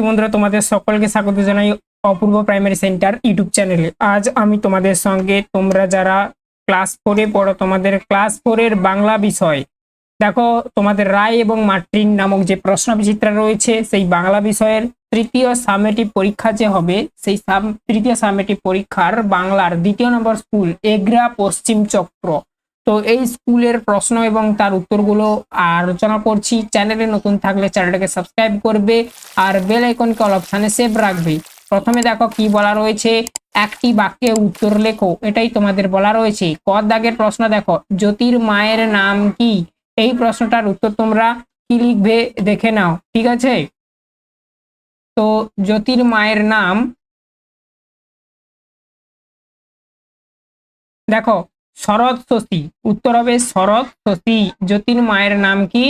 বন্ধুরা, তোমাদের সকলকে স্বাগত জানাই অপূর্ব প্রাইমারি সেন্টার ইউটিউব চ্যানেলে। আজ আমি তোমাদের সঙ্গে, তোমরা যারা ক্লাস 4-এ পড়ো, তোমাদের ক্লাস 4-এর বাংলা বিষয় দেখো, তোমাদের রায় এবং মার্টিন নামক যে প্রশ্ন বিচিত্রা রয়েছে, সেই বাংলা বিষয়ের তৃতীয় সামেটিভ পরীক্ষা যে হবে, সেই তৃতীয় সামেটিভ পরীক্ষার বাংলার 2 নম্বর স্কুল এগ্রা পশ্চিম চক্র। তো এই স্কুলের প্রশ্ন এবং তার উত্তরগুলো আলোচনা করছি। চ্যানেলে নতুন থাকলে চ্যানেলটাকে সাবস্ক্রাইব করবে আর বেল আইকনকে অল অপশানে সেভ রাখবে। প্রথমে দেখো কি বলা রয়েছে, একটি বাক্যে উত্তর লেখো, এটাই তোমাদের বলা রয়েছে। ক দাগের প্রশ্ন দেখো, জ্যোতির মায়ের নাম কি? এই প্রশ্নটার উত্তর তোমরা কি লিখবে দেখে নাও, ঠিক আছে? তো জ্যোতির মায়ের নাম দেখো শরৎ শশী, উত্তর হবে শরৎ শশী। জ্যোতির মায়ের নাম কি?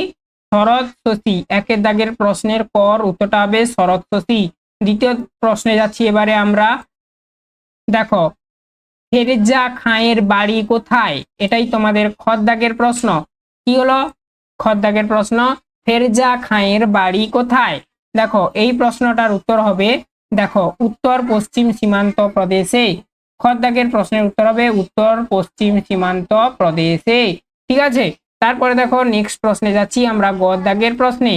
শরৎ শশী। একের দাগের প্রশ্নের কর উত্তরটা হবে শরৎ শশী। দ্বিতীয় প্রশ্নে যাচ্ছি এবারে আমরা। দেখো, ফেরেজা খাঁয়ের বাড়ি কোথায়? এটাই তোমাদের খ দাগের প্রশ্ন। কি হলো খ দাগের প্রশ্ন? ফেরজা খাঁয়ের বাড়ি কোথায়? দেখো এই প্রশ্নটার উত্তর হবে, দেখো, উত্তর পশ্চিম সীমান্ত প্রদেশে। খ দাগের প্রশ্নের উত্তর হবে উত্তর পশ্চিম সীমান্ত প্রদেশে, ঠিক আছে? তারপরে দেখো নেক্সট প্রশ্নে যাচ্ছি আমরা, গ দাগের প্রশ্নে।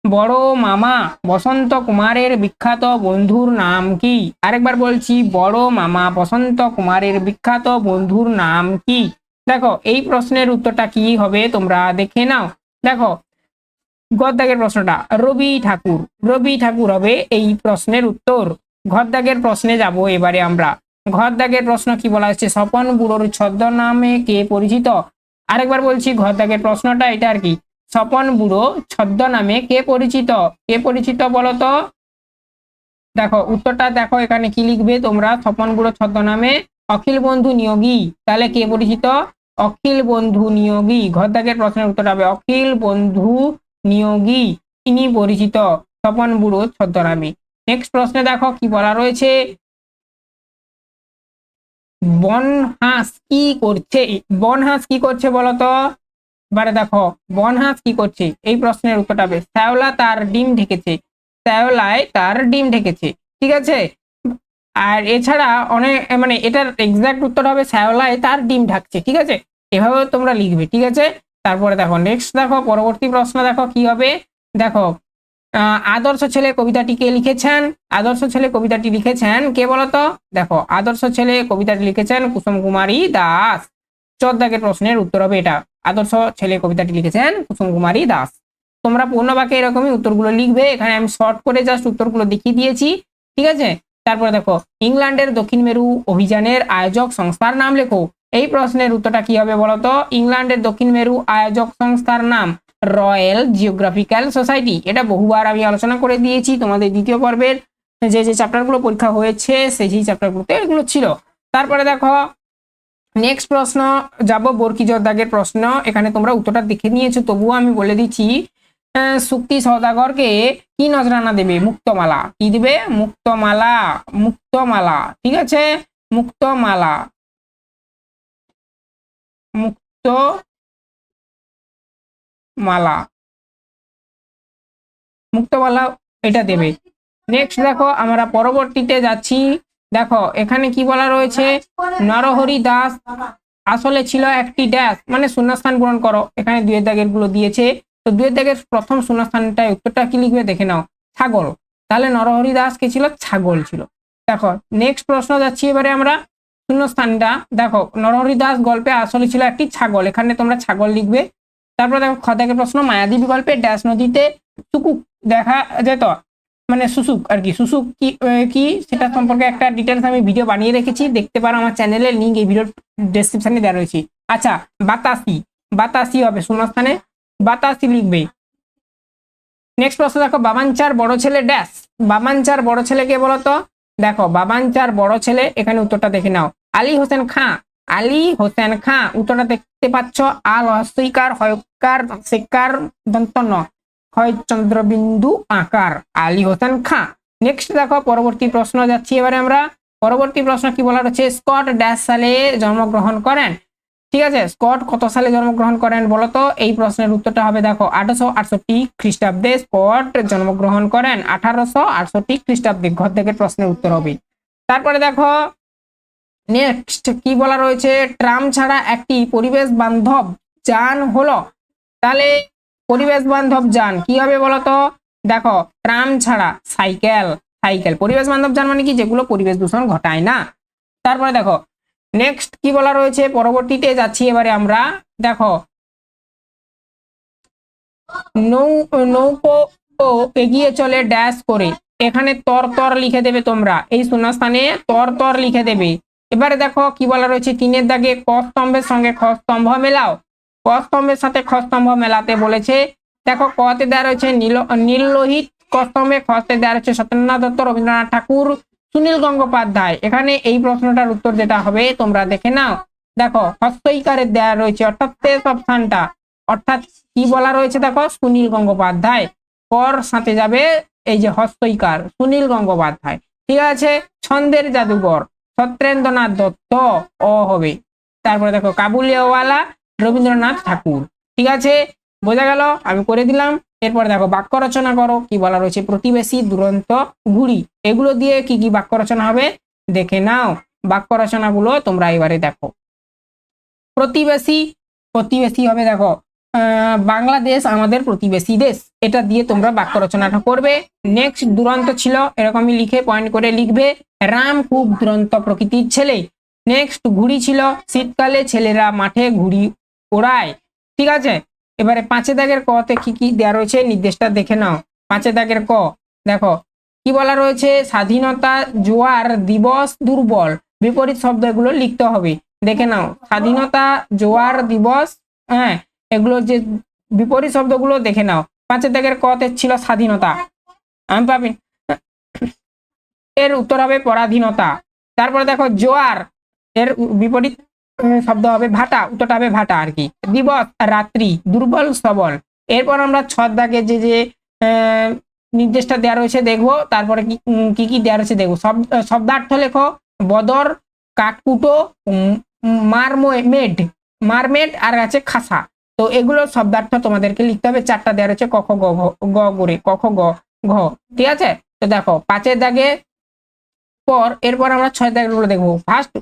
বড় মামা বসন্ত কুমারের বিখ্যাত বন্ধুর নাম কি? আরেকবার বলছি, বড় মামা বসন্ত কুমারের বিখ্যাত বন্ধুর নাম কি? দেখো এই প্রশ্নের উত্তরটা কি হবে তোমরা দেখে নাও। দেখো ঘর দাগের প্রশ্নটা রবি ঠাকুর, রবি ঠাকুর হবে এই প্রশ্নের উত্তর। ঘর দাগের প্রশ্নে যাব এবারে আমরা। ঘর দাগের প্রশ্ন কি বলা হচ্ছে, স্বপন বুড়োর ছদ্মনামে কে পরিচিত? আরেকবার বলছি, ঘর দাগের প্রশ্নটা এটা আর কি, স্বপন বুড়ো ছদ্মনামে কে পরিচিত? কে পরিচিত বলো তো? দেখো উত্তরটা দেখো, এখানে কি লিখবে তোমরা, স্বপন বুড়ো ছদ্মনামে অখিল বন্ধু নিয়োগী। তাহলে কে পরিচিত? অখিল বন্ধু নিয়োগী। ঘর দাগের প্রশ্নের উত্তর হবে অখিল বন্ধু নিয়োগী, ইনি পরিচিত স্বপন বুড়ো ছদ্মনামে। নেক্সট প্রশ্নে দেখো কি বলা রয়েছে, বনহাঁস কি করছে? বনহাঁস কি করছে বলতো? এবারে দেখো বনহাঁস কি করছে, এই প্রশ্নের উত্তরটা হবে শ্যাওলা তার ডিম ঢেকেছে। শ্যাওলায় তার ডিম ঢেকেছে, ঠিক আছে? আর এছাড়া অনেক, মানে এটার এক্সাক্ট উত্তর হবে শ্যাওলায় তার ডিম ঢাকছে, ঠিক আছে? এভাবে তোমরা লিখবে, ঠিক আছে? তারপরে দেখো নেক্সট, দেখো পরবর্তী প্রশ্ন দেখো কি হবে। দেখো আদর্শ ছেলে কবিতাটি কে লিখেছেন? আদর্শ ছেলে কবিতাটি লিখেছেন কে বলতো? দেখো আদর্শ ছেলে কবিতাটি লিখেছেন কুসুম কুমারী দাস। 14 দাগের প্রশ্নের উত্তর হবে এটা, আদর্শ ছেলে কবিতাটি লিখেছেন কুসুম কুমারী দাস। তোমরা পূর্ণ বাক্যে এরকমই উত্তরগুলো লিখবে, এখানে আমি শর্ট করে জাস্ট উত্তরগুলো দেখিয়ে দিয়েছি, ঠিক আছে? তারপরে দেখো, ইংল্যান্ডের দক্ষিণ মেরু অভিযানের আয়োজক সংস্থার নাম লেখো। এই প্রশ্নের উত্তরটা কি হবে বলতো? ইংল্যান্ডের দক্ষিণ মেরু আয়োজক সংস্থার নাম রয়্যাল জিওগ্রাফিক্যাল সোসাইটি। এটা বহুবার আমি আলোচনা করে দিয়েছি তোমাদের দ্বিতীয় পর্বের যে যে চ্যাপ্টারগুলো পরীক্ষা হয়েছে, সেই চ্যাপ্টারগুলোতে এগুলো ছিল। তারপরে দেখো নেক্সট প্রশ্ন যাব, বর্কিজোর দাগের প্রশ্ন। এখানে তোমরা উত্তরটা দেখে নিয়েছো, তবুও আমি বলে দিচ্ছি। শুক্তি সওদাগরকে কি নজরানা দেবে? মুক্তমালা। কি দিবে? মুক্তমালা। মুক্তমালা, ঠিক আছে? মুক্তমালা, মুক্তমালা, মুক্তমালা এটা দেবে। নেক্সট দেখো আমরা পরবর্তীতে যাচ্ছি। দেখো এখানে কি বলা রয়েছে, নরহরি দাস আসলে ছিল একটি ড্যাশ, মানে শূন্যস্থান পূরণ করো। এখানে 2 দাগের গুলো দিয়েছে, তো 2 দাগের প্রথম শূন্যস্থানটায় উত্তরটা কি লিখবে দেখে নাও, ছাগল। তাহলে নরহরি দাস কে ছিল? ছাগল ছিল। দেখো নেক্সট প্রশ্ন যাচ্ছি এবারে আমরা। শূন্যস্থানটা দেখো, নরহরি দাস গল্পে আসলে ছিল একটি ছাগল, এখানে তোমরা ছাগল লিখবে। তারপরে দেখো খ দাগের প্রশ্ন, মায়াদেবী গল্পে ড্যাশ নদীতে শুকুক দেখা যেত, মানে শুশুক আর কি। শুশুক কি কি সেটা সম্পর্কে একটা ডিটেলস আমি ভিডিও বানিয়ে রেখেছি, দেখতে পারো আমার চ্যানেলের লিঙ্ক এই ভিডিওর ডেসক্রিপশনে দেওয়া রয়েছে। আচ্ছা, বাতাসি, বাতাসি হবে শূন্যস্থানে, বাতাসি লিখবে। নেক্সট প্রশ্ন দেখো, বাবানচার বড় ছেলে ড্যাশ। বাবানচার বড় ছেলে কে বলতো? দেখো বাবানচার বড় ছেলে, এখানে উত্তরটা দেখে নাও, আলী হোসেন খাঁ। আলী হোসেন খাঁ, উত্তরটা দেখতে পাচ্ছ, আল হস্যইকার হয়কার সেকার দন্ত ন, হয় চন্দ্রবিন্দু আকার, আলী হোসেন খাঁ। নেক্সট দেখো পরবর্তী প্রশ্ন যাচ্ছি এবারে আমরা। পরবর্তী প্রশ্ন কি বলা হচ্ছে, স্কট ড্যাশ সালে জন্মগ্রহণ করেন? ঠিক আছে, স্কট কত সালে জন্মগ্রহণ করেন বলো তো? এই প্রশ্নের উত্তরটা হবে দেখো 1868 খ্রিস্টাব্দে স্কট জন্মগ্রহণ করেন, 1868 খ্রিস্টাব্দে। ঘর থেকে প্রশ্নের উত্তর হবে। তারপরে দেখো নেক্সট কি বলা রয়েছে, ট্রাম ছাড়া একটি পরিবেশ বান্ধব যান হলো। তাহলে পরিবেশ বান্ধব যান কি হবে বলতো? দেখো ট্রাম ছাড়া সাইকেল, সাইকেল পরিবেশ বান্ধব যান মানে কি, যেগুলো পরিবেশ দূষণ ঘটায় না। তারপরে দেখো নেক্সট কি বলা রয়েছে, পরবর্তীতে যাচ্ছি এবারে আমরা। দেখো নৌকো এগিয়ে চলে ড্যাশ করে, এখানে তর তর লিখে দেবে তোমরা, এই শূন্যস্থানে তর তর লিখে দেবে। এবারে দেখো কি বলা রয়েছে, 3-এর দাগে ক স্তম্ভের সঙ্গে খ স্তম্ভ মেলাও। ক স্তম্ভের সাথে খ স্তম্ভ মেলাতে বলেছে। দেখো কতে দেওয়া রয়েছে নীল লোহিত, ক স্তম্ভে, খতে দেওয়া রয়েছে সত্যেন্দ্রনাথ দত্ত, রবীন্দ্রনাথ ঠাকুর, সুনীল গঙ্গোপাধ্যায়। এখানে এই প্রশ্নটার উত্তর যেটা হবে তোমরা দেখে নাও। দেখো হস্তইকারে দেওয়া রয়েছে, অর্থাৎ শেষ অপশনটা, অর্থাৎ কি বলা রয়েছে দেখো সুনীল গঙ্গোপাধ্যায়। পর সাথে যাবে এই যে হস্তইকার, সুনীল গঙ্গোপাধ্যায়। ঠিক আছে, ছন্দের জাদুঘর সত্যেন্দ্রনাথ দত্ত, অ হবে। তারপরে দেখো কাবুলিওয়ালা, রবীন্দ্রনাথ ঠাকুর। ঠিক আছে, বোঝা গেল, আমি করে দিলাম। এরপরে দেখো বাক্য রচনা করো, কি বলা রয়েছে, প্রতিবেশী, দুরন্ত, ঘুড়ি, এগুলো দিয়ে কি কি বাক্য রচনা হবে দেখে নাও। বাক্য রচনাগুলো তোমরা এবারে দেখো। প্রতিবেশী, প্রতিবেশী হবে দেখো বাংলাদেশ আমাদের প্রতিবেশী দেশ, এটা দিয়ে তোমরা বাক্য রচনাটা করবে। নেক্সট দুরন্ত ছিল, এরকমই লিখে পয়েন্ট করে লিখবে, রাম খুব দুরন্ত প্রকৃতির ছেলে। নেক্সট ঘুড়ি ছিল, শীতকালে ছেলেরা মাঠে ঘুড়ি ওড়ায়। ঠিক আছে, এবারে 5 দাগের কতে কি কি দেওয়া রয়েছে নির্দেশটা দেখে নাও। 5 দাগের ক দেখো কি বলা রয়েছে, স্বাধীনতা জোয়ার দিবস দুর্বল, বিপরীত শব্দ এগুলো লিখতে হবে, দেখে নাও। স্বাধীনতা জোয়ার দিবস, হ্যাঁ, এগুলোর যে বিপরীত শব্দগুলো দেখে নাও। 5 দাগের কতে ছিল স্বাধীনতা, আমি পাবেন, এর উত্তর হবে পরাধীনতা। তারপরে দেখো জোয়ার, এর বিপরীত শব্দ হবে ভাটা, উত্তরটা হবে ভাটা আর কি। দিবস রাত্রি, দুর্বল সবল। এরপর আমরা 6 দাগে যে যে নির্দেশটা দেওয়া রয়েছে দেখবো, তারপরে কি কি দেওয়া রয়েছে দেখবো। শব্দার্থ লেখো, বদর, কাঠকুটো, মারমেড, মারমেড আর আছে খাসা। তো এগুলো শব্দার্থ তোমাদেরকে লিখতে হবে। 4টা দেওয়া রয়েছে, ক খ গ গ করে, ক খ গ ঘ। ঠিক আছে, তো দেখো 5 দাগে পর এরপর আমরা 6 দাগের গুলো দেখবো। ফার্স্ট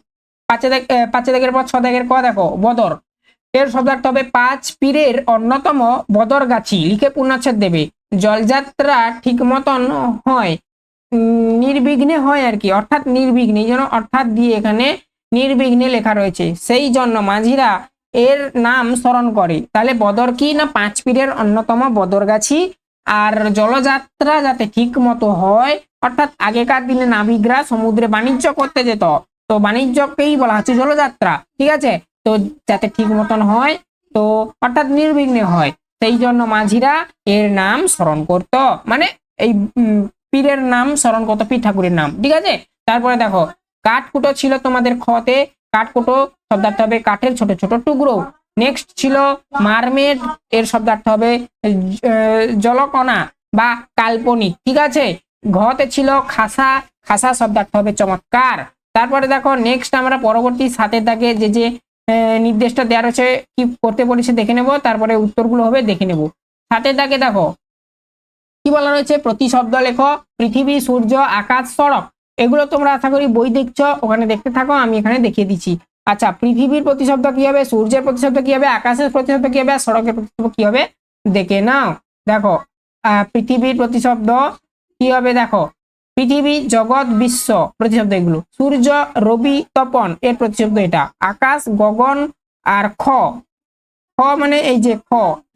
5 দাগের পর 6 দাগের ক দেখো, বদর, এর শব্দার্থ হবে 5 পীরের অন্যতম বদরগাছি, লিখে পূর্ণচ্ছেদ দেবে। জলযাত্রা ঠিক মতন হয়, নির্বিঘ্নে হয় আর কি, অর্থাৎ নির্বিঘ্নে, এই জন্য অর্থাৎ দিয়ে এখানে নির্বিঘ্নে লেখা রয়েছে, সেই জন্য মাঝিরা এর নাম স্মরণ করে। তাহলে বদর কি না 5 পীরের অন্যতম বদরগাছি। আর জলযাত্রা যাতে ঠিক মতো হয়, অর্থাৎ আগেকার দিনে নাবিকরা সমুদ্রে বাণিজ্য করতে যেত, তো বাণিজ্যকেই বলা হচ্ছে জলযাত্রা। ঠিক আছে, তো যাতে ঠিক মতন হয়, তো অর্থাৎ নির্বিঘ্নে হয়, সেই জন্য মাঝিরা এর নাম স্মরণ করত, মানে এই পীরের নাম স্মরণ করত, পীর ঠাকুরের নাম। ঠিক আছে, তারপরে দেখো কাঠকুটো ছিল তোমাদের খতে, কাঠকুটো শব্দার্থ হবে কাঠের ছোট ছোট টুকরো। নেক্সট ছিল মারমেড, এর শব্দার্থ হবে জলকণা বা কাল্পনিক। ঠিক আছে, ঘতে ছিল খাসা, খাসা শব্দার্থ হবে চমৎকার। তারপরে দেখো নেক্সট আমরা পরবর্তী 7 দাগে যে যে নির্দেশটা দেওয়া রয়েছে কি করতে বলেছে দেখে নেব, তারপরে উত্তরগুলো হবে দেখে নেব। 7 দাগে দেখো কি বলা রয়েছে, প্রতি শব্দ লেখো, পৃথিবী, সূর্য, আকাশ, সড়ক। এগুলো তোমরা আশা করি বই দেখছো, ওখানে দেখতে থাকো, আমি এখানে দেখিয়ে দিচ্ছি। আচ্ছা, পৃথিবীর প্রতিশব্দ কি হবে, সূর্যের প্রতিশব্দ কি হবে, আকাশের প্রতিশব্দ কি হবে, আর সড়কের প্রতিশব্দ কি হবে দেখে নাও। দেখো পৃথিবীর প্রতিশব্দ কি হবে, দেখো পৃথিবী, জগৎ, বিশ্ব, প্রতিশব্দ এগুলো। সূর্য, রবি, তপন, এর প্রতিশব্দ এটা। আকাশ, গগন, আর খ, খ মানে এই যে খ,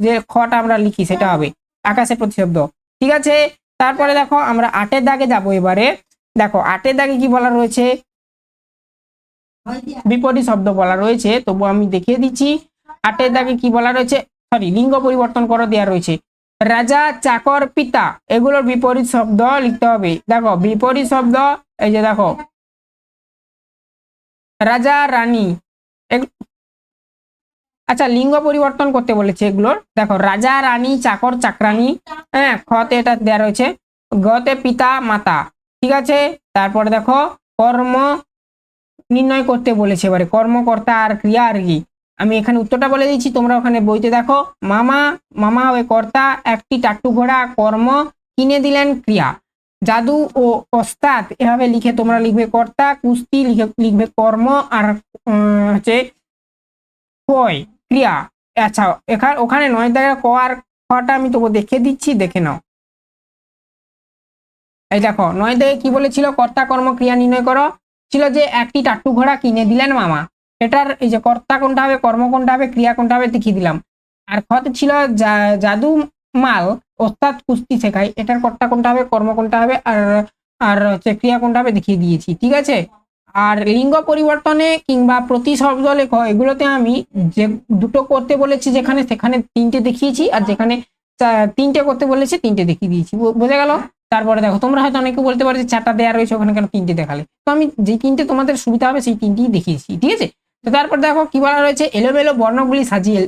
যে খটা আমরা লিখি সেটা হবে আকাশের প্রতিশব্দ। ঠিক আছে, তারপরে দেখো আমরা 8 দাগে যাবো এবারে। দেখো 8 দাগে কি বলা রয়েছে, বিপরীত শব্দ বলা রয়েছে, তবু আমি দেখিয়ে দিচ্ছি। 8 দাগে কি বলা রয়েছে, সরি লিঙ্গ পরিবর্তন করো দেওয়া রয়েছে। রাজা, চাকর, পিতা, এগুলোর বিপরীত শব্দ লিখতে হবে। দেখো বিপরীত শব্দ এই যে দেখো রাজা, রানী। আচ্ছা, লিঙ্গ পরিবর্তন করতে বলেছে এগুলোর। দেখো রাজা, রানী, চাকর, চাকরানী, হ্যাঁ, খতে এটা দেওয়া রয়েছে, গতে পিতা, মাতা। ঠিক আছে, তারপরে দেখো কর্ম নির্ণয় করতে বলেছে, এবারে কর্মকর্তা আর ক্রিয়া আর কি। আমি এখানে উত্তরটা বলে দিচ্ছি, তোমরা ওখানে বইতে দেখো। মামা, মামা হবে কর্তা, একটি টাট্টু ঘোড়া কর্ম, কিনে দিলেন ক্রিয়া। জাদু ও ওস্তাদ এভাবে লিখে তোমরা লিখবে কর্তা, কুস্তি লিখবে কর্ম, আর হচ্ছে কয় ক্রিয়া। আচ্ছা ওখানে 9 দাগের ক আর খটা আমি তোকে দেখে দিচ্ছি, দেখে নাও। এই দেখো 9 দাগে কি বলেছিল, কর্তা কর্ম ক্রিয়া নির্ণয় করো, ছিল যে একটি টাট্টু ঘোড়া কিনে দিলেন মামা। এটার এই যে কর্তা কোনটা হবে, কর্ম কোনটা হবে, ক্রিয়া কোনটা হবে দেখিয়ে দিলাম। আর খতে ছিল জাদু মাল ওস্তাদ কুস্তি শেখায়, এটার কর্তা কোনটা হবে, কর্ম কোনটা হবে, আর আর হচ্ছে ক্রিয়া কোনটা হবে দেখিয়ে দিয়েছি, ঠিক আছে। আর লিঙ্গ পরিবর্তনে কিংবা প্রতিশব্দ লেখ এগুলোতে আমি যে দুটো করতে বলেছি যেখানে, সেখানে 3টে দেখিয়েছি, আর যেখানে 3টে করতে বলেছি 3টে দেখিয়ে দিয়েছি, বোঝা গেল। তারপরে দেখো তোমরা হয়তো অনেকে বলতে পারো যে 4টা দেওয়া রয়েছে ওখানে কেন 3টে দেখালে, তো আমি যে 3টে তোমাদের সুবিধা হবে সেই 3টিই দেখিয়েছি, ঠিক আছে। তো তারপর দেখো কি বলা রয়েছে, এলোমেলো বর্ণগুলি সাজিয়ে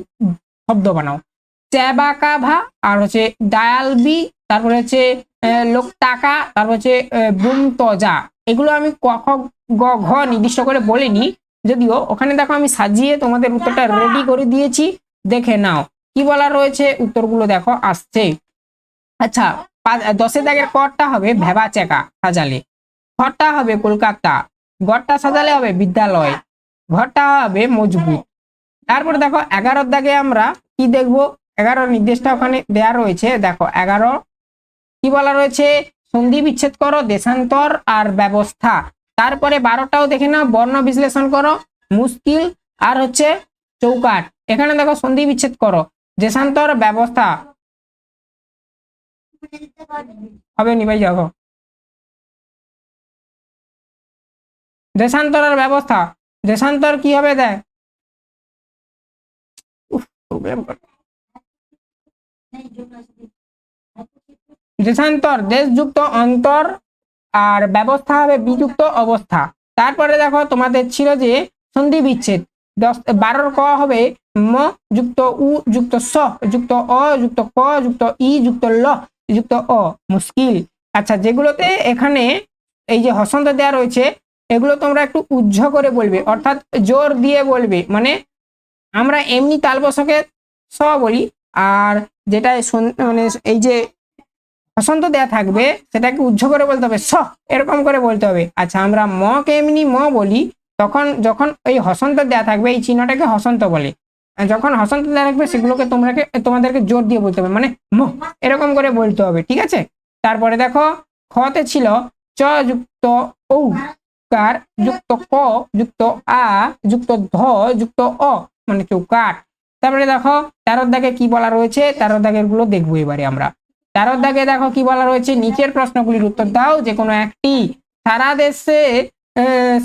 শব্দ বানাও। চ্যাবাকাভা, আর হচ্ছে ডায়ালবি, তারপরে হচ্ছে লোক টাকা, তারপর হচ্ছে বুম তজা। এগুলো আমি ক খ গ ঘ নির্দিষ্ট করে বলিনি, যদিও ওখানে দেখো আমি সাজিয়ে তোমাদের উত্তরটা রেডি করে দিয়েছি, দেখে নাও কি বলা রয়েছে। উত্তরগুলো দেখো আসছে। আচ্ছা 10 দাগের কটা হবে ভেবা চেকা সাজালে, ঘরটা হবে কলকাতা, ঘরটা সাজালে হবে বিদ্যালয়, ঘরটা হবে মজবুত। তারপরে দেখো 11 দাগে আমরা কি দেখবো, 11 নির্দেশটা ওখানে দেয়া রয়েছে, দেখো 11 কি বলা রয়েছে, সন্ধি বিচ্ছেদ করো, দেশান্তর আর ব্যবস্থা। তারপরে 12টাও দেখে নাও, বর্ণ বিশ্লেষণ করো, মুশকিল আর হচ্ছে চৌকাট। এখানে দেখো সন্ধি বিচ্ছেদ করো, দেশান্তর ব্যবস্থা হবে নি ভাই, দেখো দেশান্তরের ব্যবস্থা, দেশান্তর কি হবে দেখ, দেশান্তর দেশযুক্ত অন্তর, আর ব্যবস্থা হবে বিযুক্ত অবস্থা। তারপরে দেখো তোমাদের ছিল যে সন্ধি বিচ্ছেদ, 12 ক হবে ম যুক্ত উ যুক্ত স যুক্ত অ যুক্ত ক যুক্ত ই যুক্ত ল যুক্ত অ, মুশকিল। আচ্ছা যেগুলোতে এখানে এই যে হসন্ত দেওয়া রয়েছে এগুলো তোমরা একটু উজ্জ করে বলবে, অর্থাৎ জোর দিয়ে বলবে, মানে আমরা এমনি তালবসকে স বলি, আর যেটা মানে এই যে হসন্ত দেয়া থাকবে সেটাকে উজ্জ করে বলতে হবে স, এরকম করে বলতে হবে। আচ্ছা আমরা ম কে এমনি ম বলি, তখন যখন এই হসন্ত দেয়া থাকবে এই চিহ্নটাকে হসন্ত বলে, যখন হসন্ত দেয়া থাকবে সেগুলোকে তোমাদেরকে জোর দিয়ে বলতে হবে, মানে ম এরকম করে বলতে হবে, ঠিক আছে। তারপরে দেখো খতে ছিল চ যুক্ত ঔ কার যুক্ত ক যুক্ত আ যুক্ত ধ যুক্ত অ, মানে চৌকাট। তারপরে দেখো 13 দাগে কি বলা রয়েছে, 13 দাগের গুলো দেখবো এবারে আমরা। 13 দাগে দেখো কি বলা রয়েছে, নিচের প্রশ্নগুলির উত্তর দাও যে কোনো একটি। সারা দেশে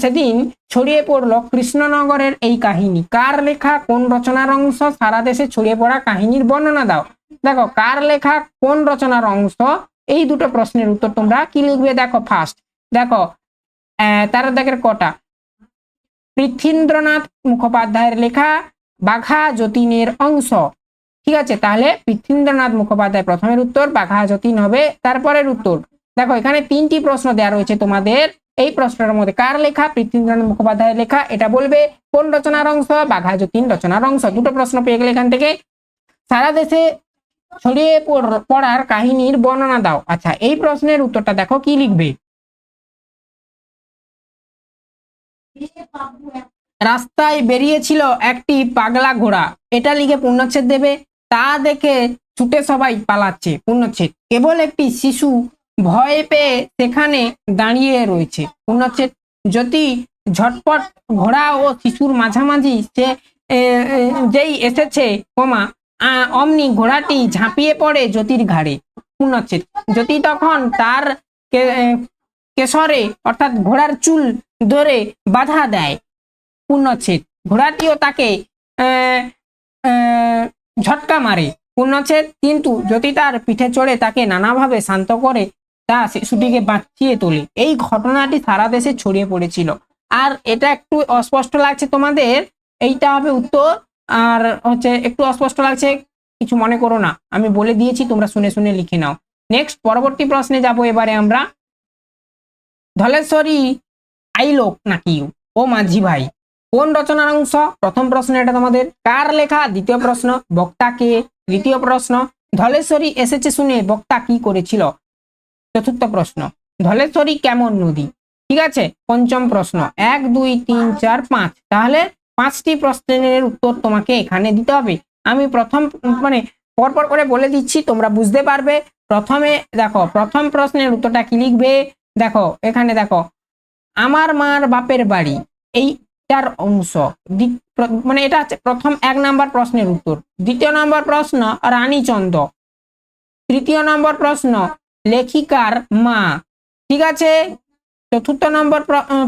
সেদিন ছড়িয়ে পড়লো কৃষ্ণনগরের এই কাহিনী, কার লেখা, কোন রচনার অংশ, সারা দেশে ছড়িয়ে পড়া কাহিনীর বর্ণনা দাও। দেখো কার লেখা কোন রচনার অংশ, এই দুটো প্রশ্নের উত্তর তোমরা কি লিখবে, দেখো ফার্স্ট দেখো 13 দাগের কটা, পৃথ্বীন্দ্রনাথ মুখোপাধ্যায়ের লেখা বাঘা যতীনের অংশ, ঠিক আছে। তাহলে পৃথ্বীন্দ্রনাথ মুখোপাধ্যায় প্রথমের উত্তর, বাঘা যতীন হবে তারপরের উত্তর। দেখো এখানে 3টি প্রশ্ন দেওয়া রয়েছে তোমাদের, এই প্রশ্নের মধ্যে কার লেখা, পৃথ্বীন্দ্রনাথ মুখোপাধ্যায়ের লেখা, এটা বলবে, কোন রচনার অংশ, বাঘা যতীন রচনার অংশ। দুটো প্রশ্ন পেয়ে গেলে এখান থেকে। সারা দেশে ছড়িয়ে পড়ার কাহিনীর বর্ণনা দাও। আচ্ছা এই প্রশ্নের উত্তরটা দেখো কি লিখবে, রাস্তায় বেরিয়েছিল একটি পাগলা ঘোড়া, এটা লিখে পূর্ণচ্ছেদ দেবে। তা দেখে ছুটে সবাই পালাচ্ছে, পূর্ণচ্ছেদ। কেবল একটি শিশু ভয় পেয়ে সেখানে দাঁড়িয়ে রয়েছে, পূর্ণচ্ছেদ। যদি ঝটপট ঘোড়া ও শিশুর মাঝামাঝি সে যেই এসেছে কমা অমনি ঘোড়াটি ঝাঁপিয়ে পড়ে জ্যোতির ঘাড়ে, পূর্ণচ্ছেদ। জ্যোতি তখন তার কেশরে অর্থাৎ ঘোড়ার চুল ধরে বাধা দেয়, পূর্ণচ্ছেদ। ঘোড়াটিও তাকে ঝটকা মারে, পূর্ণচ্ছেদ। কিন্তু জ্যোতি তার পিঠে চড়ে তাকে নানাভাবে শান্ত করে তা শিশুটিকে বাঁচিয়ে তোলে। এই ঘটনাটি সারা দেশে ছড়িয়ে পড়েছিল। আর এটা একটু অস্পষ্ট লাগছে তোমাদের, এইটা হবে উত্তর। আর হচ্ছে একটু অস্পষ্ট লাগছে, কিছু মনে করো না, আমি বলে দিয়েছি, তোমরা শুনে শুনে লিখে নাও। নেক্সট পরবর্তী প্রশ্নে যাব এবারে আমরা। ধলেশ্বরী আইলোক নাকি ও মাঝি ভাই, কোন রচনার অংশ? প্রথম প্রশ্ন এটা তোমাদের। কার লেখা? দ্বিতীয় প্রশ্ন। বক্তা কে? তৃতীয় প্রশ্ন। ধলেশ্বরী এসেছে শুনে বক্তা কি করেছিল? চতুর্থ প্রশ্ন। ধলেশ্বরী কেমন নদী? ঠিক আছে, পঞ্চম প্রশ্ন। 1 2 3 4 5, তাহলে 5টি প্রশ্নের উত্তর তোমাকে এখানে দিতে হবে। আমি প্রথম মানে পরপর করে বলে দিচ্ছি, তোমরা বুঝতে পারবে। প্রথমে দেখো, প্রথম প্রশ্নের উত্তরটা কি লিখবে? দেখো এখানে দেখো, আমার মার বাপের বাড়ি, এইটার অংশ। মানে এটা হচ্ছে প্রথম 1 নাম্বার প্রশ্নের উত্তর। দ্বিতীয় নাম্বার প্রশ্ন, রানীচন্দ্র। তৃতীয় নম্বর প্রশ্ন, লেখিকার মা। ঠিক আছে। চতুর্থ নম্বর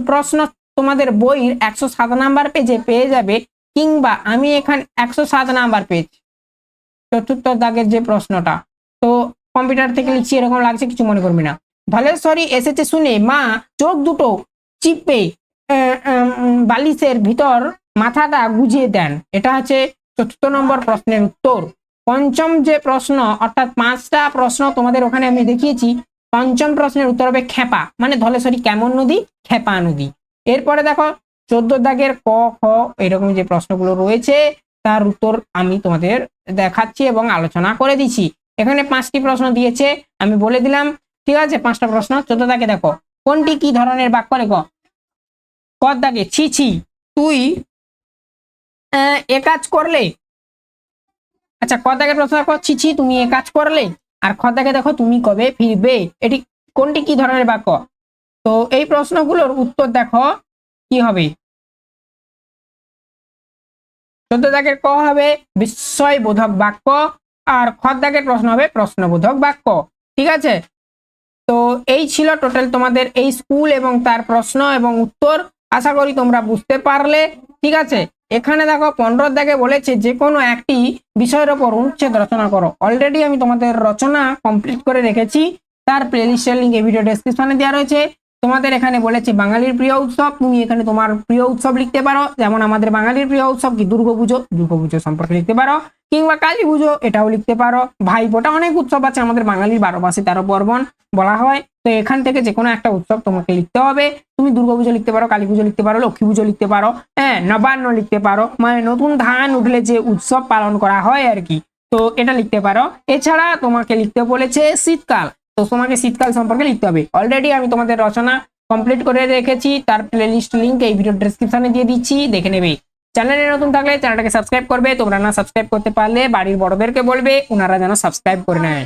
প্রশ্ন তোমাদের বইয়ের 107 নাম্বার পেজে পেয়ে যাবে, কিংবা আমি এখানে 107 নাম্বার পেজ, চতুর্থ দাগের যে প্রশ্নটা। তো কম্পিউটার থেকে লিখছি, এরকম লাগছে, কিছু মনে করবি না। ধলেশ্বরী এসেছে শুনে মা চোখ দুটো চিপে বালিশের ভিতর মাথাটা গুজিয়ে দেন। এটা হচ্ছে চতুর্থ নম্বর প্রশ্নের উত্তর। পঞ্চম যে প্রশ্ন, অর্থাৎ 5টা প্রশ্ন তোমাদের ওখানে আমি দেখিয়েছি। পঞ্চম প্রশ্নের উত্তর হবে খেপা, মানে ধলেশ্বরী কেমন নদী? খেপা নদী। এরপরে দেখো 14 দাগের ক খ এরকম যে প্রশ্নগুলো রয়েছে তার উত্তর আমি তোমাদের দেখাচ্ছি এবং আলোচনা করে দিচ্ছি। এখানে 5টি প্রশ্ন দিয়েছে, আমি বলে দিলাম। ঠিক আছে, 5টা প্রশ্ন। 14 দাগে দেখো, কোনটি কি ধরনের বাক্য? লেখো। ক দাগে, ছি ছি তুই এ কাজ করলে। আচ্ছা, ক দাগের প্রশ্ন দেখো, ছি ছি তুমি এ কাজ করলে। আর খ দাগে দেখো, তুমি কবে ফিরবে। এটি কোনটি কি ধরনের বাক্য? তো এই প্রশ্নগুলোর উত্তর দেখো কি হবে। 14 দাগের ক হবে বিস্ময়বোধক বাক্য, আর খ দাগের প্রশ্ন হবে প্রশ্নবোধক বাক্য। ঠিক আছে, তো এই ছিল টোটাল তোমাদের এই স্কুল এবং তার প্রশ্ন এবং উত্তর। আশা করি তোমরা বুঝতে পারলে। ঠিক আছে, এখানে দেখো 15 দাগে বলেছে যে কোনো একটি বিষয়ের ওপর অনুচ্ছেদ রচনা করো। অলরেডি আমি তোমাদের রচনা কমপ্লিট করে রেখেছি, তার প্লেলিস্টের লিংক এই ভিডিও ডেসক্রিপশনে দেওয়া রয়েছে। তোমাদের এখানে বলেছে বাঙালির প্রিয় উৎসব, তুমি এখানে তোমার প্রিয় উৎসব লিখতে পারো। যেমন আমাদের বাঙালির প্রিয় উৎসব কি? দুর্গাপুজো, দুর্গাপুজো সম্পর্কে লিখতে পারো, কিংবা কালী পুজো, এটাও লিখতে পারো। ভাইফোঁটা, অনেক উৎসব আছে আমাদের বাঙালির, 12 মাসে 13 পার্বণ বলা হয়। তো এখান থেকে যে কোনো একটা উৎসব তোমাকে লিখতে হবে। তুমি দুর্গাপুজো লিখতে পারো, কালী পুজো লিখতে পারো, লক্ষ্মী পুজো লিখতে পারো, হ্যাঁ, নবান্ন লিখতে পারো, মানে নতুন ধান উঠলে যে উৎসব পালন করা হয় আর কি, তো এটা লিখতে পারো। এছাড়া তোমাকে লিখতে বলেছে শীতকাল, তো তোমাকে শীতকাল সম্পর্কে লিখতে হবে। অলরেডি আমি তোমাদের রচনা কমপ্লিট করে রেখেছি, তার প্লেলিস্ট লিংক এই ভিডিও ডেসক্রিপশনে দিয়ে দিচ্ছি, দেখে নেবে। চ্যানেলে নতুন থাকলে চ্যানেলটাকে সাবস্ক্রাইব করবে, তোমরা না সাবস্ক্রাইব করতে পারলে বাড়ির বড়দেরকে বলবে, ওনারা যেন সাবস্ক্রাইব করে নেয়।